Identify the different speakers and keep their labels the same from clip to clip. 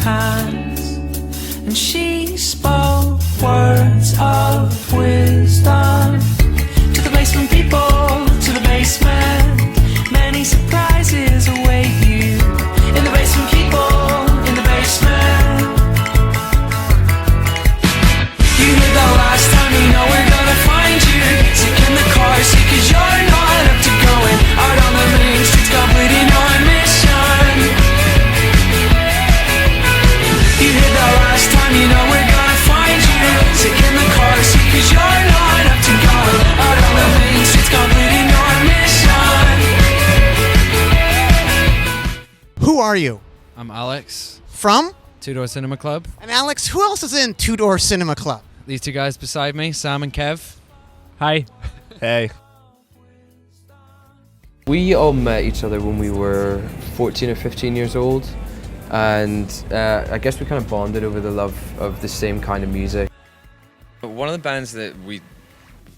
Speaker 1: hands, and she spoke words of wisdom to the basement people, to the basement. Many surprises await you in the basement, people in the basement. You heard that last time, you know we're gonna find you sick in the car seat, 'cause you're not up to going out on the main streets, completing your mission. You heard that last time, you know we're gonna find you sick in the car seat, 'cause you're not up to going out on the main streets, completing your mission.
Speaker 2: Who are you?
Speaker 3: I'm Alex,
Speaker 2: From?
Speaker 3: Two Door Cinema Club.
Speaker 2: And Alex, who else is in Two Door Cinema Club?
Speaker 3: These two guys beside me, Sam and Kev.
Speaker 4: Hi.
Speaker 5: Hey.
Speaker 6: We all met each other when we were 14 or 15 years old, and I guess we kind of bonded over the love of the same kind of music.
Speaker 7: One of the bands that we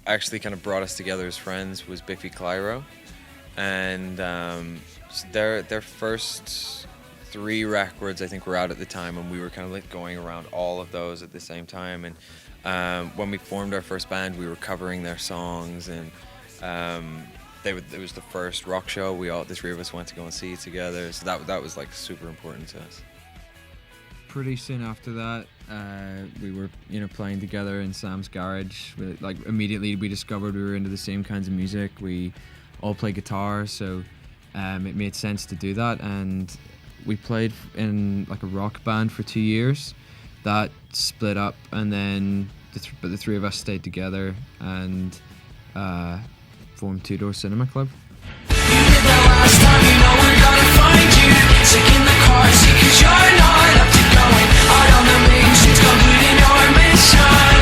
Speaker 7: actually kind of brought us together as friends was Biffy Clyro, and their first 3 records I think were out at the time, and we were kind of like going around all of those at the same time. And when we formed our first band, we were covering their songs, and it was the first rock show the 3 of us went to go and see together. So that was like super important to us.
Speaker 3: Pretty soon after that, we were playing together in Sam's garage. Like immediately we discovered we were into the same kinds of music. We all play guitar, so it made sense to do that. And we played in like a rock band for 2 years. That split up, and then the 3 of us stayed together and formed Two Door Cinema Club.
Speaker 1: You did that last time, you know we're gonna find you sick in the car seat, 'cause you're not up to going out on the main streets, completing your mission.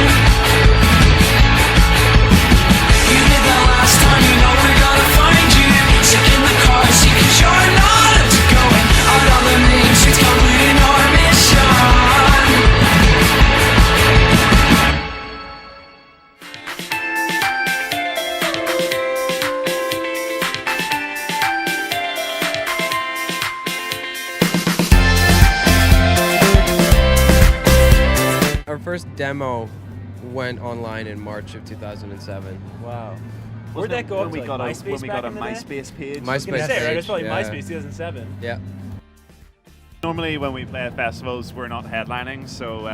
Speaker 1: You did that last time, you know we're gonna find you sick in the car seat, 'cause you're not up to going out on the main streets, completing your mission.
Speaker 6: Our first demo went online in March of 2007.
Speaker 4: Wow. Where'd that go up to? Like MySpace
Speaker 5: when we got a
Speaker 4: back in the day?
Speaker 5: MySpace page?
Speaker 4: I was gonna
Speaker 6: MySpace
Speaker 4: say, right?
Speaker 6: page,
Speaker 4: It's probably
Speaker 6: yeah.
Speaker 4: MySpace 2007.
Speaker 6: Yeah.
Speaker 5: Normally when we play at festivals, we're not headlining, so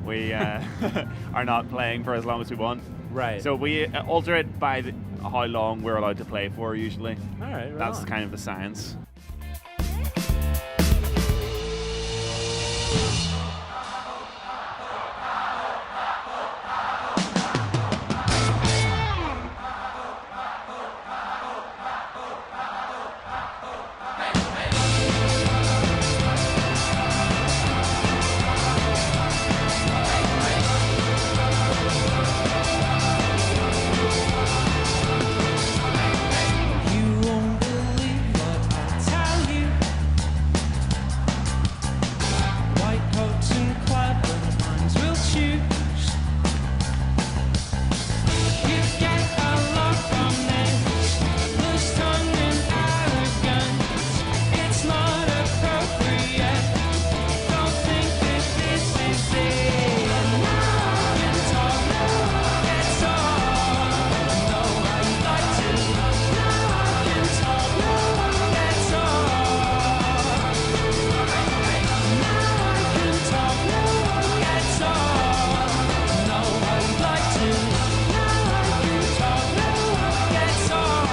Speaker 5: we are not playing for as long as we want.
Speaker 4: Right.
Speaker 5: So we alter it by how long we're allowed to play for usually.
Speaker 4: all right, right
Speaker 5: That's
Speaker 4: on.
Speaker 5: kind of the science.
Speaker 1: You won't believe what I tell you. White coats and clever minds will choose. You get a lot from this, loose tongue and arrogance. It's not appropriate. Don't think that this is it. Now I can talk, it's all. Know how you like to. Now I can talk, it's all. Now I can talk, it's all. Know how you like to. Now I can talk, it's all.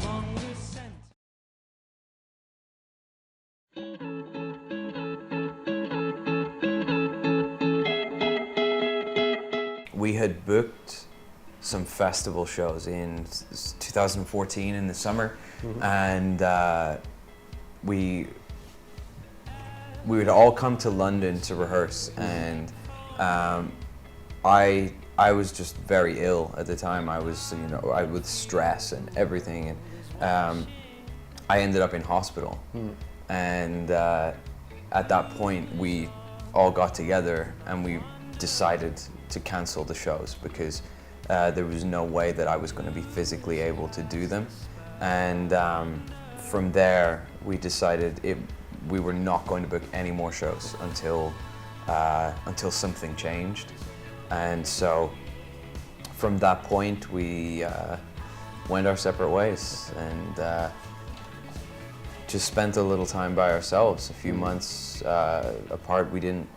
Speaker 1: Along the sense.
Speaker 8: We had booked some festival shows in 2014 in the summer, and we would all come to London to rehearse, and I was just very ill at the time. I was, I with stress and everything, and I ended up in hospital. And at that point, we all got together and we decided to cancel the shows because there was no way that I was going to be physically able to do them. And from there, we decided we were not going to book any more shows until something changed. And so from that point, we went our separate ways and just spent a little time by ourselves, a few months apart. We didn't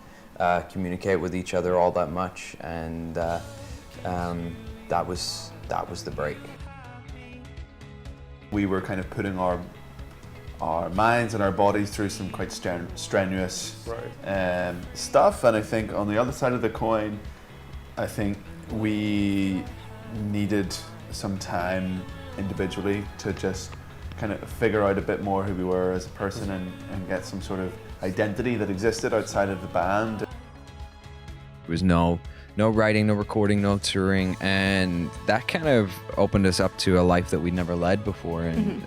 Speaker 8: communicate with each other all that much, and that was the break.
Speaker 9: We were kind of putting our minds and our bodies through some quite strenuous stuff, and I think on the other side of the coin, I think we needed some time individually to just kind of figure out a bit more who we were as a person and get some sort of identity that existed outside of the band.
Speaker 3: There was no writing, no recording, no touring, and that kind of opened us up to a life that we'd never led before, and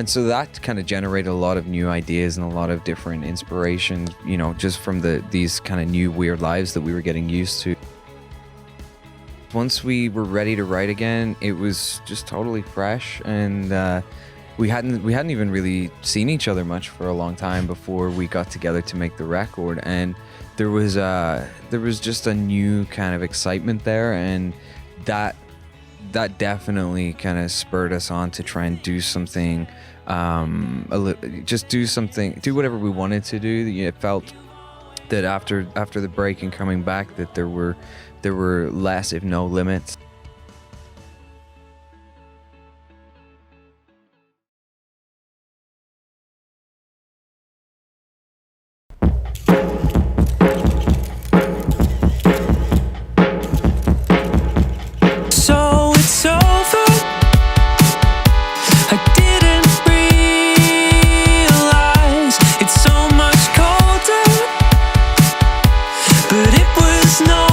Speaker 3: so that kind of generated a lot of new ideas and a lot of different inspirations, you know, just from these kind of new weird lives that we were getting used to. Once we were ready to write again, it was just totally fresh, and we hadn't even really seen each other much for a long time before we got together to make the record, and there was just a new kind of excitement there, and that definitely kind of spurred us on to try and do something, do whatever we wanted to do. It felt that after the break and coming back, that there were less, if no limits.
Speaker 1: So it's over. I didn't realize it's so much colder, but it was no.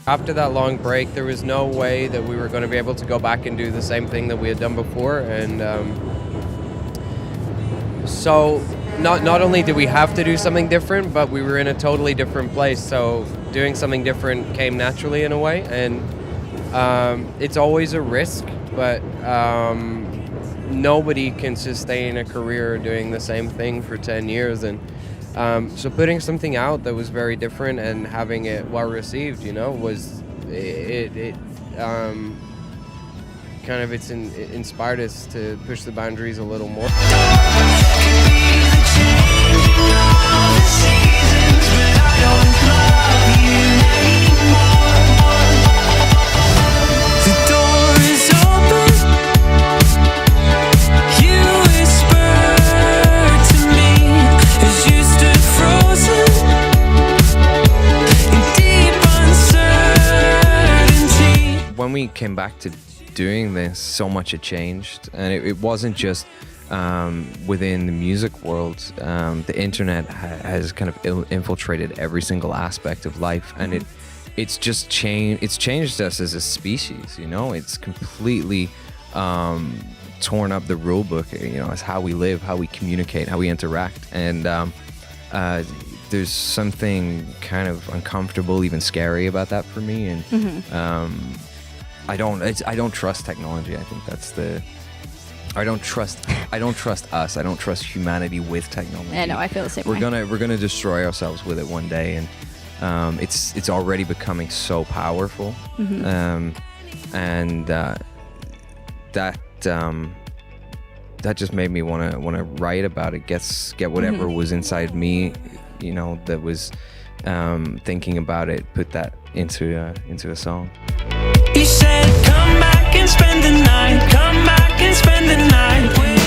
Speaker 6: After that long break, there was no way that we were going to be able to go back and do the same thing that we had done before, and so not only did we have to do something different, but we were in a totally different place, so doing something different came naturally in a way, and it's always a risk, but nobody can sustain a career doing the same thing for 10 years, and so putting something out that was very different and having it well received, you know, was it kind of inspired us to push the boundaries a little more.
Speaker 3: When we came back to doing this, so much had changed, and it wasn't just within the music world. The internet has kind of infiltrated every single aspect of life, and it's just changed. It's changed us as a species. You know, it's completely torn up the rule book. You know, as how we live, how we communicate, how we interact, and there's something kind of uncomfortable, even scary about that for me, and I don't trust technology. I think that's I don't trust us. I don't trust humanity with technology.
Speaker 10: Yeah, no, I feel the same way.
Speaker 3: We're gonna destroy ourselves with it one day, and it's already becoming so powerful, and that just made me want to write about it. Get whatever was inside me, you know, that was thinking about it, put that into a song.
Speaker 1: You said, come back and spend the night. Come back and spend the night with.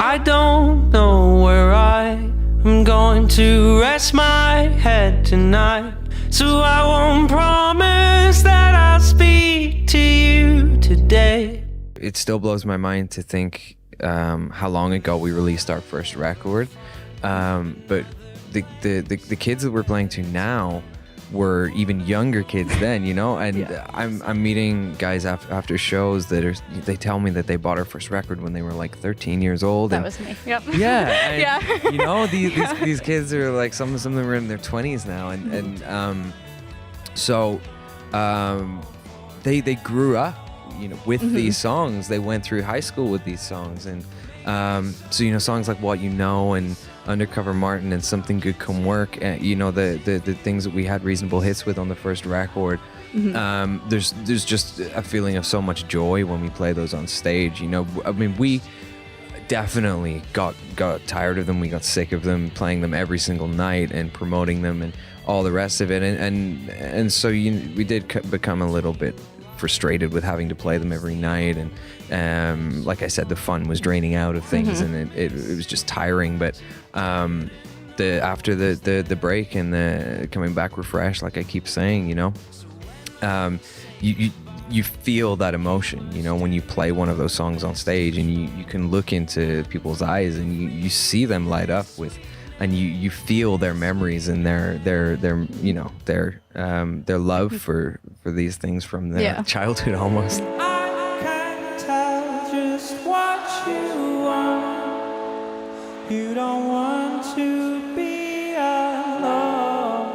Speaker 1: I don't know where I'm going to rest my head tonight, so I won't promise that I'll speak to you today.
Speaker 3: It still blows my mind to think how long ago we released our first record, but the kids that we're playing to now were even younger kids then, you know, and I'm meeting guys after shows they tell me that they bought our first record when they were like 13 years old.
Speaker 10: That was me. Yep.
Speaker 3: Yeah. And,
Speaker 10: yeah.
Speaker 3: You know, these kids are like some of them are in their 20s now, and so
Speaker 7: they grew up, with these songs. They went through high school with these songs, and so songs like What You Know and Undercover Martin and Something Good Come Work, the things that we had reasonable hits with on the first record. There's just a feeling of so much joy when we play those on stage. I mean, we definitely got tired of them. We got sick of them, playing them every single night and promoting them and all the rest of it. And so we did become a little bit frustrated with having to play them every night. And like I said, the fun was draining out of things, and it was just tiring. But after the break and the coming back refreshed, like I keep saying, you feel that emotion, when you play one of those songs on stage, and you can look into people's eyes and you see them light up with, and you feel their memories and their love for these things from their childhood almost.
Speaker 1: I can't tell just what you want. You don't want to be alone.